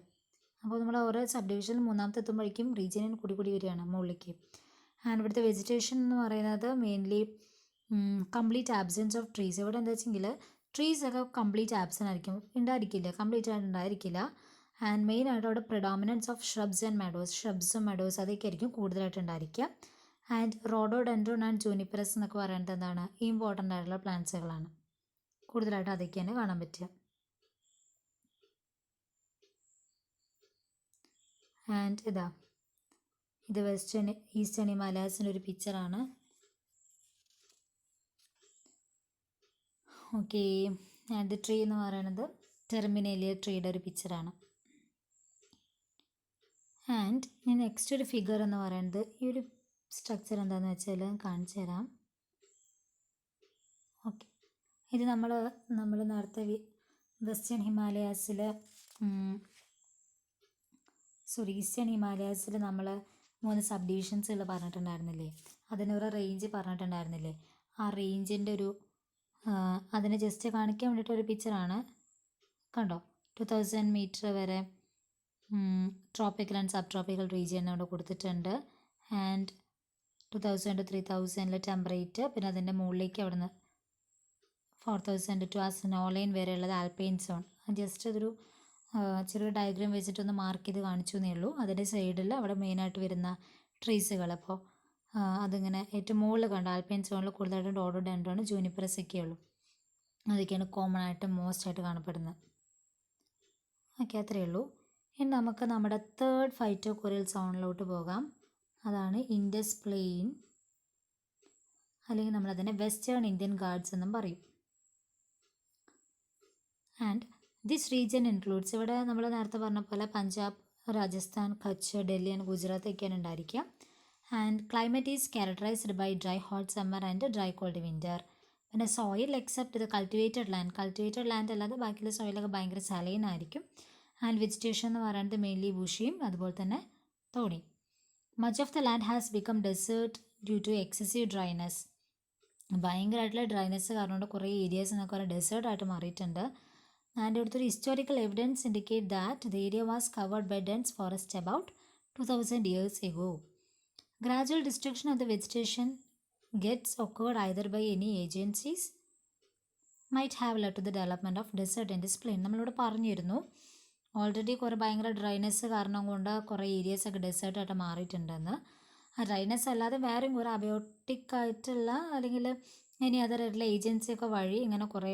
അപ്പോൾ നമ്മൾ ഓരോ സബ് ഡിവിഷനിൽ മൂന്നാമത്തെ എത്തുമ്പോഴേക്കും റീജിയനിൽ കൂടി വരികയാണ് മുകളിലേക്ക്. ആൻഡ് ഇവിടുത്തെ വെജിറ്റേഷൻ എന്ന് പറയുന്നത് mainly complete absence of trees. ഇവിടെ എന്താ വെച്ചെങ്കിൽ ട്രീസൊക്കെ കംപ്ലീറ്റ് ആബ്സെൻ്റ് ആയിരിക്കും, ഉണ്ടായിരിക്കില്ല, കംപ്ലീറ്റ് ആയിട്ട് ഉണ്ടായിരിക്കില്ല. ആൻഡ് മെയിനായിട്ട് അവിടെ പ്രിഡോമിനൻസ് ഓഫ് ഷ്രബ്സ് ആൻഡ് ഷബ്സും മെഡോസ് അതൊക്കെ ആയിരിക്കും കൂടുതലായിട്ട് ഉണ്ടായിരിക്കുക. ആൻഡ് റോഡോഡെൻഡ്രോൺ ആൻഡ് ജൂനിപ്പറസ് എന്നൊക്കെ പറയുന്നത് എന്താണ്? ഇമ്പോർട്ടൻ്റ് ആയിട്ടുള്ള പ്ലാന്റ്സുകളാണ്, കൂടുതലായിട്ട് അതൊക്കെയാണ് കാണാൻ പറ്റുക. ആൻഡ് ഇത് ഈസ്റ്റേൺ ഹിമാലയാസിൻ്റെ ഒരു പിക്ചറാണ്. ഓക്കെ, ആൻഡ് ട്രീ എന്ന് പറയുന്നത് ടെർമിനേലിയ ട്രീയുടെ ഒരു പിക്ചറാണ്. ആൻഡ് ഇനി നെക്സ്റ്റ് ഒരു ഫിഗർ എന്ന് പറയുന്നത് ഈ ഒരു സ്ട്രക്ചർ എന്താണെന്ന് വെച്ചാൽ കാണിച്ചു തരാം. ഓക്കെ, ഇത് നമ്മൾ നേരത്തെ ഈസ്റ്റേൺ ഹിമാലയാസിൽ നമ്മൾ 3 സബ് ഡിവിഷൻസുകൾ പറഞ്ഞിട്ടുണ്ടായിരുന്നില്ലേ, അതിനൊരു റേഞ്ച് പറഞ്ഞിട്ടുണ്ടായിരുന്നില്ലേ. ആ റേഞ്ചിൻ്റെ അതിനെ ജസ്റ്റ് കാണിക്കാൻ വേണ്ടിയിട്ടൊരു പിക്ചറാണ്. കണ്ടോ, 2000 മീറ്റർ വരെ tropical and sub tropical region അവിടെ കൊടുത്തിട്ടുണ്ട്. ആൻഡ് 2000 to 3000 ടെമ്പറേറ്റ്, പിന്നെ അതിൻ്റെ മുകളിലേക്ക് അവിടുന്ന് 4000 to ആ സ്നോ ലൈൻ വരെയുള്ളത് ആൽപൈൻ സോൺ. ജസ്റ്റ് അതൊരു ചെറിയ ഡയഗ്രാം വെച്ചിട്ടൊന്ന് മാർക്ക് ചെയ്ത് കാണിച്ചു എന്നേ ഉള്ളൂ. അതിൻ്റെ സൈഡിൽ അവിടെ മെയിനായിട്ട് വരുന്ന ട്രീസുകൾ, അപ്പോൾ അതിങ്ങനെ ഏറ്റവും മുകളിൽ കണ്ട ആൽപൈൻ സോണിൽ കൂടുതലായിട്ട് ഡോഡോഡെൻഡ്രോൺ, ജൂനിപ്പറസ് ഒക്കെ ഉള്ളൂ. അതൊക്കെയാണ് കോമൺ ആയിട്ട് മോസ്റ്റ് ആയിട്ട് കാണപ്പെടുന്നത്. ഓക്കെ, അത്രയേ ഉള്ളൂ. ഇനി നമുക്ക് നമ്മുടെ തേർഡ് ഫൈറ്റോകോറിയൽ സോണിലോട്ട് പോകാം. അതാണ് ഇൻഡസ് പ്ലെയിൻ, അല്ലെങ്കിൽ നമ്മളതിനെ വെസ്റ്റേൺ ഇന്ത്യൻ ഗാർഡ്സ് എന്നും പറയും. ആൻഡ് ദിസ് റീജിയൻ ഇൻക്ലൂഡ്സ്, ഇവിടെ നമ്മൾ നേരത്തെ പറഞ്ഞ പോലെ പഞ്ചാബ്, രാജസ്ഥാൻ, കച്ച്, ഡൽഹി ആൻഡ് ഗുജറാത്ത് ഒക്കെയാണ് ഉണ്ടായിരിക്കുക. And climate is characterised by dry hot summer and dry cold winter. പിന്നെ സോയിൽ എക്സെപ്റ്റ് ഇത് കൾട്ടിവേറ്റഡ് ലാൻഡ് അല്ലാതെ ബാക്കിയുള്ള സോയിലൊക്കെ ഭയങ്കര സലൈൻ ആയിരിക്കും. ആൻഡ് വെജിറ്റേഷൻ എന്ന് പറയുന്നത് മെയിൻലി ബുഷിയും അതുപോലെ തന്നെ thorny. Much of the land has become desert due to excessive dryness. ഭയങ്കരമായിട്ടുള്ള ഡ്രൈനെസ് കാരണം കൊണ്ട് കുറേ ഏരിയാസ് എന്നൊക്കെ പറയുന്നത് ഡെസേർട്ടായിട്ട് മാറിയിട്ടുണ്ട്. ആൻഡ് ഇവിടുത്തെ historical evidence indicate that the area was covered by dense forest about 2000 years ago. Gradual destruction of the vegetation gets occurred either by any agencies might have led to the development of desert in this plain. നമ്മളിവിടെ പറഞ്ഞിരുന്നു ഓൾറെഡി കുറേ ഭയങ്കര ഡ്രൈനെസ് കാരണം കൊണ്ട് കുറേ ഏരിയാസൊക്കെ ഡെസേർട്ടായിട്ട് മാറിയിട്ടുണ്ടെന്ന്. ആ ഡ്രൈനെസ് അല്ലാതെ വേറെയും കുറേ അബയോട്ടിക് ആയിട്ടുള്ള അല്ലെങ്കിൽ ഇനി അതറായിട്ടുള്ള ഏജൻസിയൊക്കെ വഴി ഇങ്ങനെ കുറേ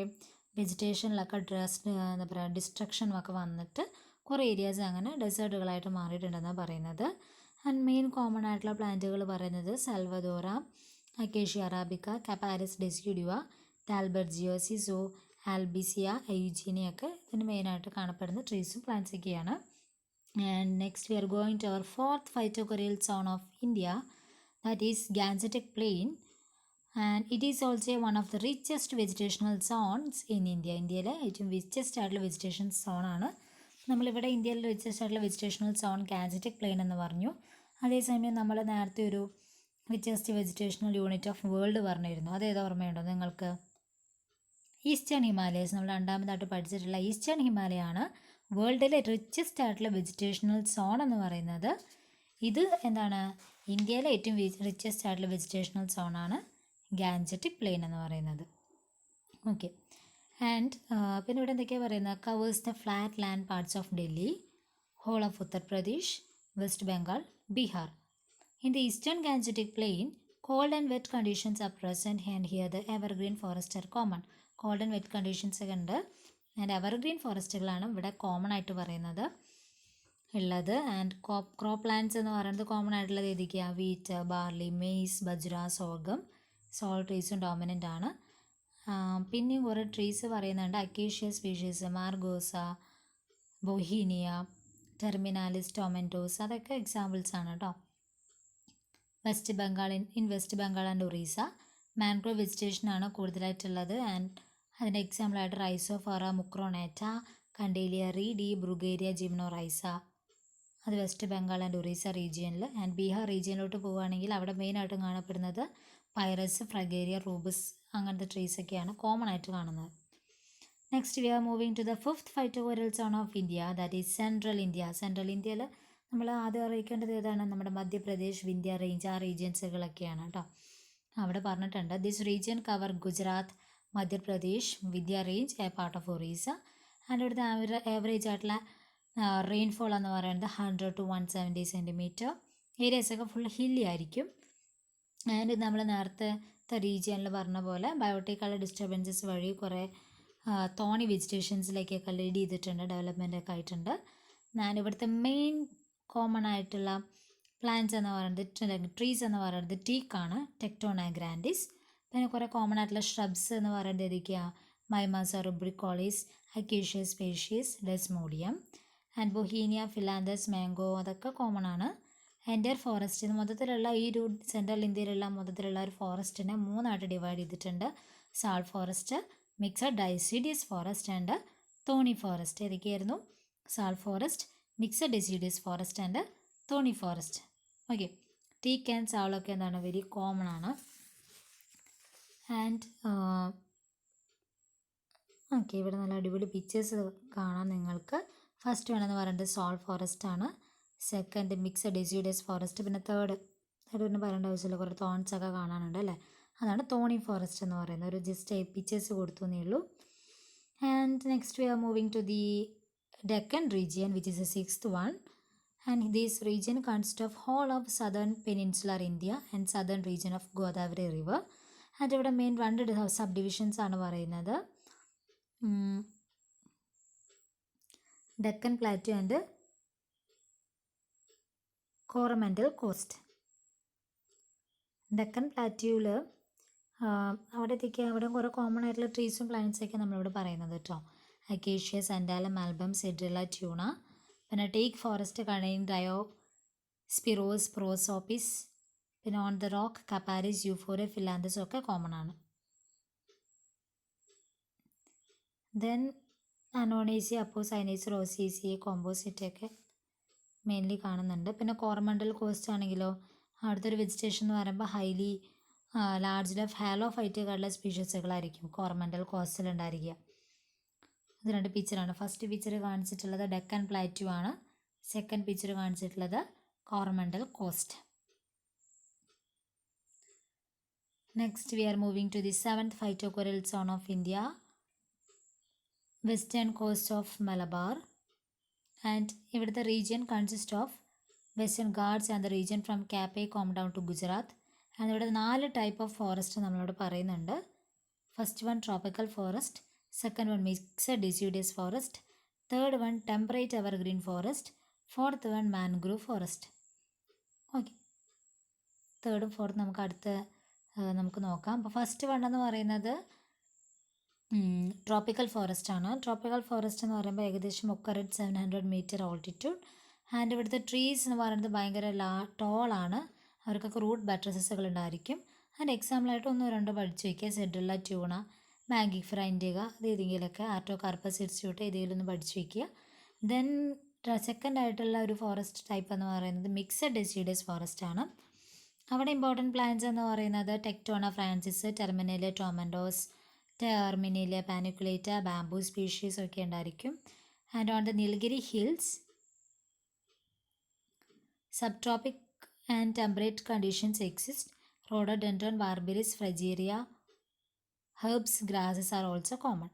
വെജിറ്റേഷനിലൊക്കെ എന്താ പറയുക ഡിസ്ട്രക്ഷനൊക്കെ വന്നിട്ട് കുറേ ഏരിയാസ് അങ്ങനെ ഡെസേർട്ടുകളായിട്ട് മാറിയിട്ടുണ്ടെന്നാണ് പറയുന്നത്. ആൻഡ് മെയിൻ കോമൺ ആയിട്ടുള്ള പ്ലാന്റുകൾ പറയുന്നത് സാൽവദോറ, അക്കേഷ്യ അറാബിക്ക, കപ്പാരിസ് ഡെസിഡ്യുവ, ഡാൽബർജിയോ, സിസോ, ആൽബിസിയ, യൂജീനിയൊക്കെ ഇതിന് മെയിനായിട്ട് കാണപ്പെടുന്ന ട്രീസും പ്ലാന്റ്സ് ഒക്കെയാണ്. And next we are going to our fourth phytochorial zone of India, that is Gangetic plain. And it is also one of the richest vegetational zones in India. ഇന്ത്യയിലെ ഏറ്റവും റിച്ചസ്റ്റ് ആയിട്ടുള്ള വെജിറ്റേഷൻ സോണാണ്. നമ്മളിവിടെ ഇന്ത്യയിൽ റിച്ചസ്റ്റ് ആയിട്ടുള്ള വെജിറ്റേഷണൽ സോൺ ഗാൻജറ്റിക് പ്ലെയിൻ എന്ന് പറഞ്ഞു. അതേസമയം നമ്മൾ നേരത്തെ ഒരു richest vegetational unit of world പറഞ്ഞിരുന്നു. അതേത് ഓർമ്മയുണ്ടോ നിങ്ങൾക്ക്? Eastern Himalayas. നമ്മൾ രണ്ടാമതായിട്ട് പഠിച്ചിട്ടുള്ള ഈസ്റ്റേൺ ഹിമാലയാണ് വേൾഡിലെ റിച്ചസ്റ്റ് ആയിട്ടുള്ള വെജിറ്റേഷണൽ സോൺ എന്ന് പറയുന്നത്. ഇത് എന്താണ്, ഇന്ത്യയിലെ ഏറ്റവും റിച്ചസ്റ്റ് ആയിട്ടുള്ള വെജിറ്റേഷണൽ സോണാണ് ഗാൻജറ്റിക് പ്ലെയിൻ എന്ന് പറയുന്നത്. ഓക്കെ, ആൻഡ് പിന്നെ ഇവിടെ എന്തൊക്കെയാണ് പറയുന്നത്? Covers the flat land parts of Delhi, whole of Uttar Pradesh, west Bengal, Bihar. In the eastern Gangetic plain cold and wet conditions are present, and here the evergreen forests are common. Cold and wet conditions ഒക്കെ ഉണ്ട്. ആൻഡ് എവർഗ്രീൻ ഫോറസ്റ്റുകളാണ് ഇവിടെ കോമൺ ആയിട്ട് പറയുന്നത് ഉള്ളത്. ആൻഡ് ക്രോപ്പ് പ്ലാന്റ്സ് എന്ന് പറയുന്നത് കോമൺ ആയിട്ടുള്ളത് ഏതൊക്കെയാണ്? Wheat, barley, maize, bajra, sorghum, sal ട്രീസും ഡോമിനൻ്റ് ആണ്. പിന്നെയും കുറേ ട്രീസ് പറയുന്നുണ്ട്. Acacia species, margosa, bauhinia, terminalis, tomentosa, അതൊക്കെ എക്സാമ്പിൾസ് ആണ് കേട്ടോ. West Bengal, in west Bengal and Orissa mangrove വെജിറ്റേഷനാണ് കൂടുതലായിട്ടുള്ളത്. ആൻഡ് അതിൻ്റെ എക്സാമ്പിളായിട്ട് റൈസോഫോറ, മുക്രോണേറ്റ, കണ്ടേലിയ, റീഡി, ബ്രുഗേരിയ, ജിംനോറൈസ. അത് വെസ്റ്റ് ബംഗാൾ ആൻഡ് ഒറീസ റീജിയനിൽ. ആൻഡ് ബീഹാർ റീജിയനിലോട്ട് പോവുകയാണെങ്കിൽ അവിടെ മെയിനായിട്ടും കാണപ്പെടുന്നത് പൈറസ്, ഫ്രഗേരിയ, റൂബസ് അങ്ങനത്തെ ട്രീസൊക്കെയാണ് കോമൺ ആയിട്ട് കാണുന്നത്. Next we are moving to the fifth phytochorial zone of India, that is central India. Central ഇന്ത്യയിൽ നമ്മൾ ആദ്യം അറിയിക്കേണ്ടത് ഏതാണ്? നമ്മുടെ മധ്യപ്രദേശ്, വിന്ധ്യ റേഞ്ച്, ആ റീജിയൻസുകളൊക്കെയാണ് കേട്ടോ. അവിടെ പറഞ്ഞിട്ടുണ്ട് this region cover Gujarat, Madhya Pradesh, Vindhya range, A part of Orissa. And ഇവിടുത്തെ ആവറേജ് ആയിട്ടുള്ള റെയിൻഫോൾ എന്ന് പറയുന്നത് 100 to 170 സെൻറ്റിമീറ്റർ. ഏരിയാസൊക്കെ ഫുൾ ഹില്ലി ആയിരിക്കും. ആൻഡ് നമ്മൾ നേരത്തെ റീജിയനിൽ പറഞ്ഞ പോലെ ബയോട്ടിക്കുള്ള ഡിസ്റ്റർബൻസസ് വഴി കുറേ തോണി വെജിറ്റേഷൻസിലേക്കൊക്കെ ലീഡ് ചെയ്തിട്ടുണ്ട്, ഡെവലപ്മെൻ്റ് ഒക്കെ ആയിട്ടുണ്ട്. ആൻഡ് ഇവിടുത്തെ മെയിൻ കോമൺ ആയിട്ടുള്ള പ്ലാന്റ്സ് എന്ന് പറയുന്നത് ട്രീസ് എന്ന് പറയുന്നത് ടീക്കാണ്, ടെക്ടോണ ഗ്രാൻഡിസ്. പിന്നെ കുറേ കോമൺ ആയിട്ടുള്ള ഷ്രബ്സ് എന്ന് പറയുന്നത് ഏതൊക്കെയാണ്? Mimosa rubricaulis, acacia species, desmodium and bauhinia, phyllanthus, mango, അതൊക്കെ കോമൺ ആണ്. എൻ്റയർ ഫോറസ്റ്റ് മൊത്തത്തിലുള്ള ഈ ഒരു സെൻട്രൽ ഇന്ത്യയിലുള്ള മൊത്തത്തിലുള്ള ഒരു ഫോറസ്റ്റിനെ 3ആയിട്ട് ഡിവൈഡ് ചെയ്തിട്ടുണ്ട്. Sal forest, mixed deciduous forest and thorny forest. ഏതൊക്കെയായിരുന്നു? Sal forest, mixed deciduous forest and thorny forest. Okay, teak and സാളൊക്കെ എന്താണ് വെരി കോമൺ ആണ്. ആൻഡ് ഓക്കെ, ഇവിടെ നല്ല അടിപൊളി പിക്ചേഴ്സ് കാണാം നിങ്ങൾക്ക്. ഫസ്റ്റ് വേണമെന്ന് പറയുന്നത് സാൾ ഫോറസ്റ്റ് ആണ്, സെക്കൻഡ് മിക്സഡ് ഡെസിഡിയസ് ഫോറസ്റ്റ്, പിന്നെ തേർഡ് പിന്നെ പറയേണ്ട ആവശ്യമില്ല, കുറേ തോൺസ് ഒക്കെ കാണാനുണ്ട് അല്ലേ, അതാണ് തോണി ഫോറസ്റ്റ് എന്ന് പറയുന്നത്. ഒരു ജസ്റ്റ് പിക്ചേഴ്സ് കൊടുത്തു എന്നേ ഉള്ളൂ. And next we are moving to the Deccan region, which is the 6th one, and this region consists of whole of southern peninsular India and southern region of Godavari river. And ഇവിടെ മെയിൻ 2 സബ്ഡിവിഷൻസ് ആണ് പറയുന്നത്, Deccan plateau and Coromandel coast. Deccan പ്ലാറ്റ്യൂവിൽ അവിടെ കുറേ കോമൺ ആയിട്ടുള്ള ട്രീസും പ്ലാന്റ്സൊക്കെ നമ്മളിവിടെ പറയുന്നത് കേട്ടോ. Acacia, santalum, album, cedrela, toona. പിന്നെ teak forest contain diospyros, prosopis. പിന്നെ on the rock, capparis, euphorbia, phyllanthus ഒക്കെ കോമൺ ആണ്. ദെൻ അനോണേസി, അപ്പോസൈനേസ്, റോസേസി, കോമ്പോസിറ്റൊക്കെ മെയിൻലി കാണുന്നുണ്ട്. പിന്നെ കോറമണ്ടൽ കോസ്റ്റ് ആണെങ്കിലോ അവിടുത്തെ ഒരു വെജിറ്റേഷൻ എന്ന് പറയുമ്പോൾ ഹൈലി ലാർജ് ഹാലോഫൈറ്റുകളുടെ സ്പീഷീസുകളായിരിക്കും കോറമണ്ടൽ കോസ്റ്റിൽ ഉണ്ടായിരിക്കുക. ഇത് 2 പിക്ചറാണ്. ഫസ്റ്റ് പിക്ചർ കാണിച്ചിട്ടുള്ളത് ഡെക്കൻ പ്ലാറ്റ്യൂ ആണ്, സെക്കൻഡ് പിക്ചർ കാണിച്ചിട്ടുള്ളത് Coromandel coast. Next we are moving to the 7th phytochorial zone of India, western coast of Malabar. And ഇവിടുത്തെ region consist of western Ghats and the region from Cape Comorin down to Gujarat. And ഇവിടെ 4 ടൈപ്പ് ഓഫ് ഫോറസ്റ്റ് നമ്മളോട് പറയുന്നുണ്ട്. First one tropical forest, second one mixed deciduous forest, third one temperate evergreen forest, fourth one mangrove forest. Okay, തേർഡും ഫോർത്തും നമുക്ക് നോക്കാം. അപ്പോൾ ഫസ്റ്റ് വൺ എന്ന് പറയുന്നത് ട്രോപ്പിക്കൽ ഫോറസ്റ്റ് ആണ്. ട്രോപ്പിക്കൽ ഫോറസ്റ്റ് എന്ന് പറയുമ്പോൾ ഏകദേശം ഒക്കെ 700 മീറ്റർ ഓൾട്ടിറ്റ്യൂഡ്. ആൻഡ് ഇവിടുത്തെ ട്രീസ് എന്ന് പറയുന്നത് ഭയങ്കര ടോളാണ്, അവർക്കൊക്കെ റൂട്ട് ബട്രസസുകൾ ഉണ്ടായിരിക്കും. അതിൻ്റെ എക്സാമ്പിളായിട്ട് 1-2 പഠിച്ചു വയ്ക്കുക. സെഡ്രില്ല, ട്യൂണ, മാഗിഫെറ ഇൻഡിക, അത് ഏതെങ്കിലുമൊക്കെ, ആർട്ടോകാർപ്പസ് ഇൻസ്റ്റിറ്റ്യൂട്ട് ഏതെങ്കിലും ഒന്ന് പഠിച്ചു വയ്ക്കുക. ദെൻ സെക്കൻഡ് ആയിട്ടുള്ള ഒരു ഫോറസ്റ്റ് ടൈപ്പ് എന്ന് പറയുന്നത് മിക്സഡ് ഡെസിഡിയസ് ഫോറസ്റ്റ് ആണ്. അവിടെ ഇമ്പോർട്ടൻറ്റ് പ്ലാന്റ്സ് എന്ന് പറയുന്നത് tectona Francis, terminalia tomentosa, terminalia paniculata, bamboo species ഒക്കെ ഉണ്ടായിരിക്കും. And on the Nilgiri hills subtropic and temperate conditions exist. Rhododendron, berberis, fragaria, herbs, grasses are also common.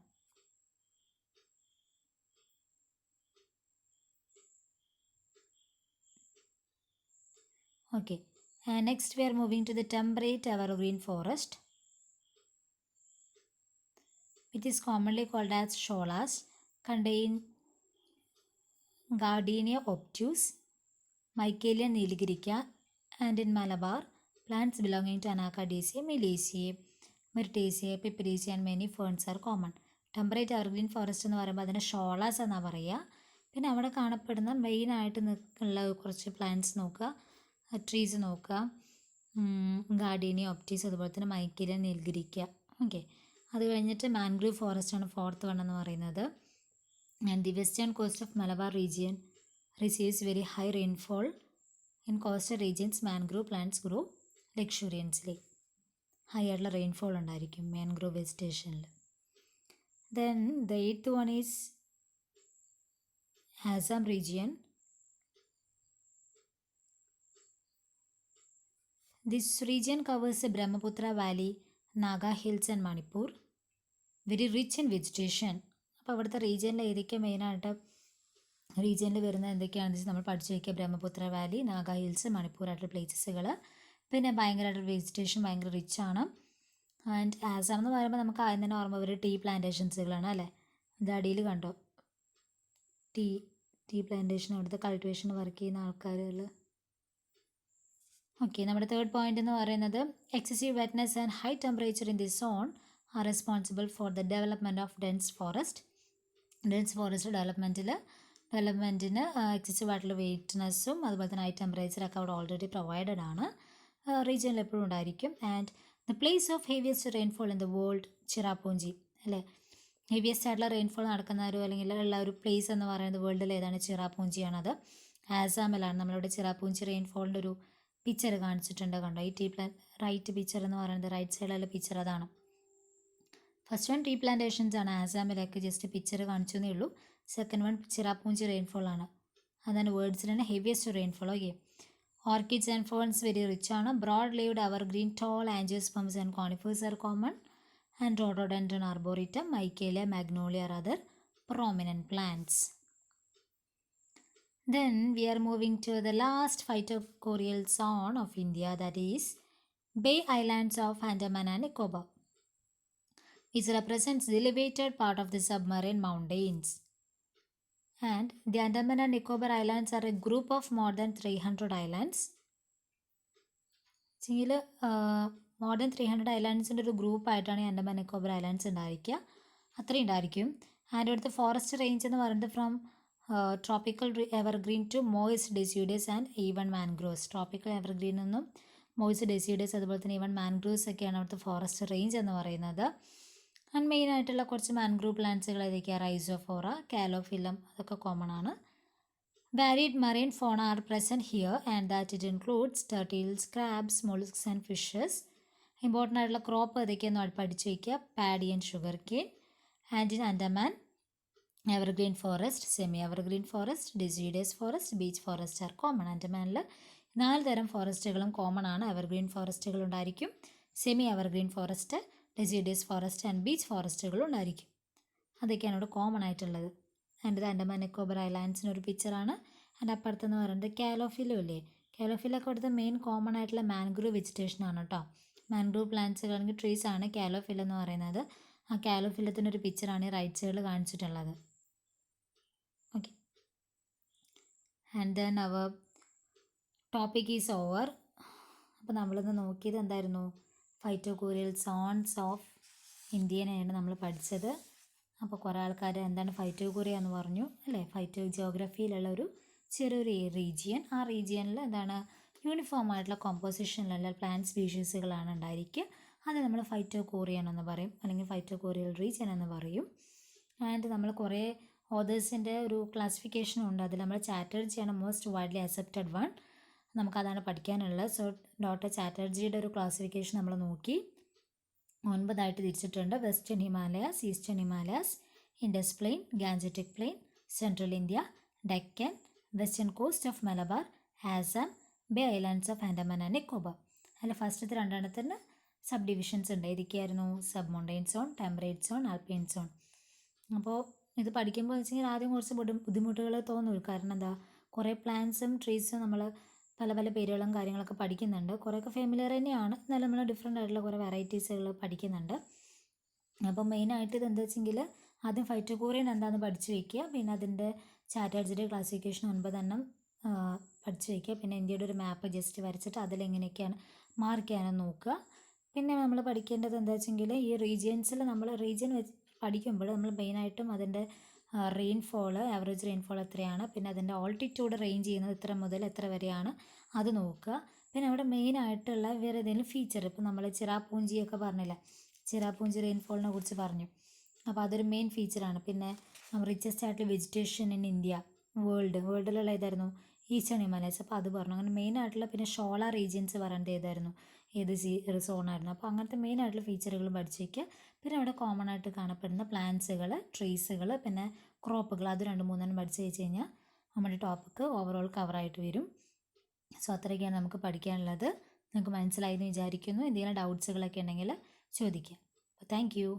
Okay, and next we are moving to the temperate evergreen forest. It is commonly called as sholas, contain Gardenia obtuse, Michaelia nilgirica, and in Malabar, plants belonging to Anacardiaceae, Meliaceae, Myrtaceae, Piperaceae and many ferns are common. Temperate evergreen forest എന്ന് പറയുമ്പോൾ അതിനെ ഷോളാസ് എന്നാണ് പറയുക. പിന്നെ അവിടെ കാണപ്പെടുന്ന മെയിനായിട്ട് ഉള്ള കുറച്ച് പ്ലാന്റ്സ് നോക്കുക, ട്രീസ് നോക്കുക, ഗാർഡീനിയ ഒപ്റ്റീസ്, അതുപോലെ തന്നെ മൈക്കേലിയ നീൽഗിരിക്ക. ഓക്കെ, അത് കഴിഞ്ഞിട്ട് മാൻഗ്രൂവ് ഫോറസ്റ്റ് ആണ് ഫോർത്ത് വൺ എന്ന് പറയുന്നത്. And the western coast of Malabar region receives very high rainfall. In coastal regions mangrove plants grow luxuriantly. High ആയിട്ടുള്ള റെയിൻഫോൾ ഉണ്ടായിരിക്കും മാൻഗ്രൂവ് വെജിറ്റേഷനിൽ. Then the 8th one is Assam region. This region covers the Brahmaputra Valley, Naga Hills and Manipur. Very rich in vegetation. അപ്പോൾ അവിടുത്തെ റീജിയനിൽ ഏതൊക്കെ മെയിനായിട്ട് റീജിയനിൽ വരുന്ന എന്തൊക്കെയാണെന്ന് വെച്ചാൽ നമ്മൾ പഠിച്ചു വയ്ക്കുക. ബ്രഹ്മപുത്ര വാലി, നാഗ ഹിൽസ്, മണിപ്പൂർ ആയിട്ടുള്ള പ്ലേസസുകൾ. പിന്നെ ഭയങ്കരമായിട്ടുള്ള വെജിറ്റേഷൻ ഭയങ്കര റിച്ച് ആണ്. ആൻഡ് ആസാം എന്ന് പറയുമ്പോൾ നമുക്ക് ആദ്യം തന്നെ ഓർമ്മ ഒരു ടീ പ്ലാന്റേഷൻസുകളാണ് അല്ലേ. ഇത് അടിയിൽ കണ്ടോ, ടീ ടീ പ്ലാന്റേഷൻ അവിടുത്തെ കൾട്ടിവേഷൻ വർക്ക് ചെയ്യുന്ന ആൾക്കാരുകൾ. ഓക്കെ, നമ്മുടെ തേർഡ് പോയിന്റ് എന്ന് പറയുന്നത് excessive wetness and high temperature in this zone are responsible for the development of dense forest. Dense forest ഡെവലപ്മെൻറ്റിന് എക്സസീവ് ആയിട്ടുള്ള വെയിറ്റ്നെസ്സും അതുപോലെ തന്നെ ഹൈ ടെമ്പറേച്ചറൊക്കെ അവിടെ ഓൾറെഡി പ്രൊവൈഡഡ് ആണ്, റീജിയനിൽ എപ്പോഴും ഉണ്ടായിരിക്കും. And the place of heaviest rainfall in the world Cherrapunji, അല്ലേ? ഹെവിയസ്റ്റ് ആയിട്ടുള്ള റെയിൻഫോൾ നടക്കുന്ന ഒരു അല്ലെങ്കിൽ ഉള്ള ഒരു പ്ലേസ് എന്ന് പറയുന്നത് വേൾഡിൽ ഏതാണ്? ചിറാപൂഞ്ചിയാണത്. ആസാമിലാണ്. നമ്മളിവിടെ ചിറാപൂഞ്ചി റെയിൻഫോളിൻ്റെ ഒരു പിക്ചർ കാണിച്ചിട്ടുണ്ട്, കണ്ടോ? ഈ ടീ റൈറ്റ് പിക്ചർ എന്ന് പറയുന്നത് റൈറ്റ് സൈഡിലുള്ള പിക്ചർ അതാണ്. ഫസ്റ്റ് വൺ ടീ പ്ലാന്റേഷൻസ് ആണ്, ആസാമിലേക്ക് ജസ്റ്റ് പിക്ചർ കാണിച്ചു എന്നേ ഉള്ളൂ. സെക്കൻഡ് വൺ ചിറാപൂഞ്ചി റെയിൻഫോൾ ആണ്, അതാണ് വേർഡ്സിൽ തന്നെ heaviest rainfall. Okay, orchids and ferns very rich ആണ്. Broad leaved evergreen tall angiosperms and conifers are common. And rhododendron arboreum, michelia, magnolia are other prominent plants. Then we are moving to the last phytochorial zone of India, that is Bay Islands of Andaman and Nicobar, which represents the elevated part of the submarine mountains. And the Andaman and Nicobar Islands are a group of more than 300 islands. ഇതിൽ മോർ ദാൻ 300 ഐലാൻഡ്സിൻ്റെ ഒരു ഗ്രൂപ്പായിട്ടാണ് ഈ ആൻഡമാൻ നിക്കോബർ ഐലാൻഡ്സ് ഉണ്ടായിരിക്കുക, അത്രയും ഉണ്ടായിരിക്കും. ആൻഡ് ഇവിടുത്തെ ഫോറസ്റ്റ് റേഞ്ച് എന്ന് പറയുന്നത് from tropical evergreen to moist deciduous and even mangroves. Tropical evergreen നിന്നും മോയിസ്റ്റ് ഡെസിഡ്യൂസ് അതുപോലെ തന്നെ ഈവൻ മാൻഗ്രോവ്സ് ഒക്കെയാണ് അവിടുത്തെ ഫോറസ്റ്റ് റേഞ്ച് എന്ന് പറയുന്നത്. ആൻഡ് മെയിൻ ആയിട്ടുള്ള കുറച്ച് മാൻഗ്രോവ് പ്ലാന്റ്സുകൾ ഏതൊക്കെയാണ്? റൈസോഫോറ, കാലോഫിലം, അതൊക്കെ കോമൺ ആണ്. Varied marine fauna are present here, and that it includes turtles, crabs, mollusks and fishes. Important ആയിട്ടുള്ള ക്രോപ്പ് ഏതൊക്കെയെന്ന് പഠിച്ചു വയ്ക്കുക. Paddy and sugar cane. And in Andaman evergreen forest, semi evergreen forest, deciduous forest, beach forest are common. ആൻഡമാനിൽ 4 തരം ഫോറസ്റ്റുകളും കോമൺ ആണ്. എവർഗ്രീൻ ഫോറസ്റ്റുകൾ ഉണ്ടായിരിക്കും, semi evergreen forest, deciduous forest and beach ഫോറസ്റ്റുകളും ഉണ്ടായിരിക്കും. അതൊക്കെയാണ് ഇവിടെ കോമൺ ആയിട്ടുള്ളത്. ആൻഡ് ഇത് ആൻഡമാൻ നിക്കോബർ ഐലാൻഡ്സിന് ഒരു പിക്ചറാണ്. ആൻഡ് അപ്പുറത്തെന്ന് പറയുന്നത് കാലോഫിലും ഇല്ലേ, കാലോഫിലൊക്കെ ഇവിടുത്തെ മെയിൻ കോമൺ ആയിട്ടുള്ള മാൻഗ്രൂവ് വെജിറ്റേഷൻ ആണ് കേട്ടോ. മാൻഗ്രൂവ് പ്ലാന്റ്സുകൾ അല്ലെങ്കിൽ ട്രീസ് ആണ് കാലോഫിൽ എന്ന് പറയുന്നത്. ആ കാലോഫിലത്തിൻ്റെ ഒരു പിക്ചറാണ് ഈ റൈറ്റ് സൈഡിൽ കാണിച്ചിട്ടുള്ളത്. Okay, and then our topic is over. അപ്പോൾ നമ്മളിന്ന് നോക്കിയത് എന്തായിരുന്നു? ഫൈറ്റോകോറിയൽ സോൺസ് ഓഫ് ഇന്ത്യനെയാണ് നമ്മൾ പഠിച്ചത്. അപ്പോൾ കുറേ ആൾക്കാർ എന്താണ് ഫൈറ്റോകോറിയ എന്ന് പറഞ്ഞു, അല്ലേ? ഫൈറ്റോ ജിയോഗ്രഫിയിലുള്ള ഒരു ചെറിയൊരു റീജിയൻ. ആ റീജിയനിൽ എന്താണ് യൂണിഫോം ആയിട്ടുള്ള കോമ്പോസിഷനിലുള്ള പ്ലാന്റ് സ്പീഷീസുകളാണ് ഉണ്ടായിരിക്കുക. അത് നമ്മൾ ഫൈറ്റോകോറിയൻ എന്ന് പറയും, അല്ലെങ്കിൽ ഫൈറ്റോകോറിയൽ റീജിയൻ എന്ന് പറയും. ആൻഡ് നമ്മൾ കുറേ ഓതേഴ്സിൻ്റെ ഒരു ക്ലാസിഫിക്കേഷൻ ഉണ്ട്. അതിൽ നമ്മൾ ചാറ്റർജിയാണ് മോസ്റ്റ് വൈഡ്ലി അക്സെപ്റ്റഡ് വൺ. നമുക്കതാണ് പഠിക്കാനുള്ളത്. സോ ഡോക്ടർ ചാറ്റർജിയുടെ ഒരു ക്ലാസിഫിക്കേഷൻ നമ്മൾ നോക്കി. 9 തിരിച്ചിട്ടുണ്ട്. Western Himalayas, eastern Himalayas, Indus plain, Gangetic plain, central India, Deccan, western coast of Malabar, Assam, bay islands of Andaman and Nicobar. അതിൽ ഫസ്റ്റത്തെ 2 സബ് ഡിവിഷൻസ് ഉണ്ട്. ഏതൊക്കെയായിരുന്നു? Sub mountain zone, temperate zone, alpine zone. അപ്പോൾ ഇത് പഠിക്കുമ്പോൾ എന്ന് വെച്ചാൽ ആദ്യം കുറച്ച് ബുദ്ധിമുട്ടുകൾ തോന്നും. കാരണം എന്താ, കുറേ പ്ലാന്റ്സും ട്രീസും നമ്മൾ പല പല പേരുകളും കാര്യങ്ങളൊക്കെ പഠിക്കുന്നുണ്ട്. കുറേയൊക്കെ ഫെമിലിയർ തന്നെയാണ്, എന്നാലും നമ്മൾ ഡിഫറെൻ്റ് ആയിട്ടുള്ള കുറേ വെറൈറ്റീസുകൾ പഠിക്കുന്നുണ്ട്. അപ്പോൾ മെയിനായിട്ട് ഇത് എന്താ വെച്ചെങ്കിൽ ആദ്യം ഫൈറ്റോകോറിയൻ എന്താണെന്ന് പഠിച്ചു വയ്ക്കുക. പിന്നെ അതിൻ്റെ ചാറ്റർജിയുടെ ക്ലാസിഫിക്കേഷൻ 9 പഠിച്ചു വയ്ക്കുക. പിന്നെ ഇന്ത്യയുടെ ഒരു മാപ്പ് ജസ്റ്റ് വരച്ചിട്ട് അതിലെങ്ങനെയൊക്കെയാണ് മാർക്ക് ചെയ്യാനെന്ന് നോക്കുക. പിന്നെ നമ്മൾ പഠിക്കേണ്ടത് എന്താ വെച്ചെങ്കിൽ ഈ റീജിയൻസിൽ നമ്മൾ റീജിയൻ വെച്ച് പഠിക്കുമ്പോൾ നമ്മൾ മെയിനായിട്ടും അതിൻ്റെ റെയിൻഫോൾ, ആവറേജ് റെയിൻഫോൾ എത്രയാണ്, പിന്നെ അതിൻ്റെ ഓൾട്ടിറ്റ്യൂഡ് റേഞ്ച് ചെയ്യുന്നത് എത്ര മുതൽ എത്ര വരെയാണ് അത് നോക്കുക. പിന്നെ അവിടെ മെയിനായിട്ടുള്ള വേറെ ഏതെങ്കിലും ഫീച്ചർ, ഇപ്പോൾ നമ്മൾ ചിറാപൂഞ്ചിയൊക്കെ പറഞ്ഞില്ലേ, ചിറാപൂഞ്ചി റെയിൻഫോളിനെ കുറിച്ച് പറഞ്ഞു. അപ്പോൾ അതൊരു മെയിൻ ഫീച്ചറാണ്. പിന്നെ റിച്ചസ്റ്റ് ആയിട്ടുള്ള വെജിറ്റേഷൻ ഇൻ ഇന്ത്യ, വേൾഡിലുള്ള ഏതായിരുന്നു? Eastern Himalayas. അപ്പോൾ അത് പറഞ്ഞു. അങ്ങനെ മെയിനായിട്ടുള്ള പിന്നെ ഷോള റീജിയൻസ് പറയുന്നത് ഏതായിരുന്നു? ഏത് സോണായിരുന്നു? അപ്പോൾ അങ്ങനത്തെ മെയിനായിട്ടുള്ള ഫീച്ചറുകൾ പഠിച്ചു വയ്ക്കുക. പിന്നെ അവിടെ കോമൺ ആയിട്ട് കാണപ്പെടുന്ന പ്ലാന്റ്സുകൾ, ട്രീസുകൾ, പിന്നെ ക്രോപ്പുകൾ, അത് 2-3 പഠിച്ചു വെച്ച് കഴിഞ്ഞാൽ നമ്മുടെ ടോപ്പിക്ക് ഓവറോൾ കവറായിട്ട് വരും. സോ അത്രയൊക്കെയാണ് നമുക്ക് പഠിക്കാനുള്ളത്. നിങ്ങൾക്ക് മനസ്സിലായി എന്ന് വിചാരിക്കുന്നു. എന്തെങ്കിലും ഡൗട്ട്സുകളൊക്കെ ഉണ്ടെങ്കിൽ ചോദിക്കാം. അപ്പോൾ താങ്ക് യു.